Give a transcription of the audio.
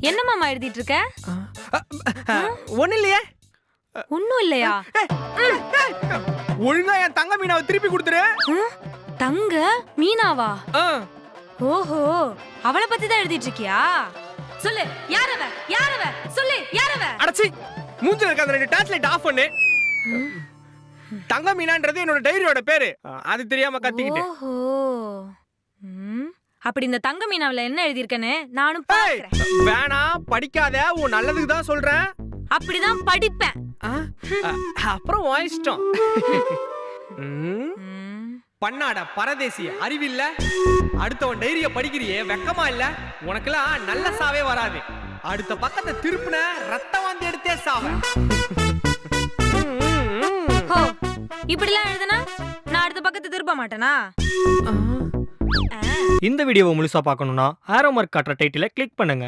என்ன மாமா எழுதிட்டு இருக்க? ஒண்ணு இல்லையே. ஒண்ணும் இல்லையா? ஒழுங்கா என் தங்க மீனாவை திருப்பி கொடுத்துரு. தங்க மீனாவா? ஓஹோ, அவளை பத்தி தான் எழுதிட்டு இருக்கியா? சொல்லு, யாரவ? யாரவ? சொல்லு, யாரவ? அடச்சி, மூஞ்சில இருக்க அந்த 2 டார்ச் லைட் ஆஃப் பண்ணு. தங்க மீனான்றது என்னோட டைரியோட பேரு. அது தெரியாம கத்திக்கிட்டேன். ஓஹோ. அப்படி இந்த தங்க மீனாவுல என்ன எழுதி இருக்கேன்னு நானும் பாக்குறேன். வேணாம், படிக்காத. உன் நல்லதுக்கு தான் சொல்றேன். அப்படிதான் படிப்பேன். அப்புறம் உன் இஷ்டம். பண்ணாட பரதேசி, அறிவில்ல. அடுத்தவன் டைரிய படிக்கிறியே, வெக்கமா இல்ல? உனக்கெல்லாம் நல்ல சாவே வராது. அடுத்த பக்கத்தை திருப்புன ரத்தம் வந்து எடுத்தே சாவ. இப்படிலாம் எழுதுனா நான் அடுத்த பக்கத்தை திருப்ப மாட்டேனா? இந்த வீடியோவை முழுசா பார்க்கணும்னா ஆரோ மார்க் காட்டுற டைட்டிலை கிளிக் பண்ணுங்க.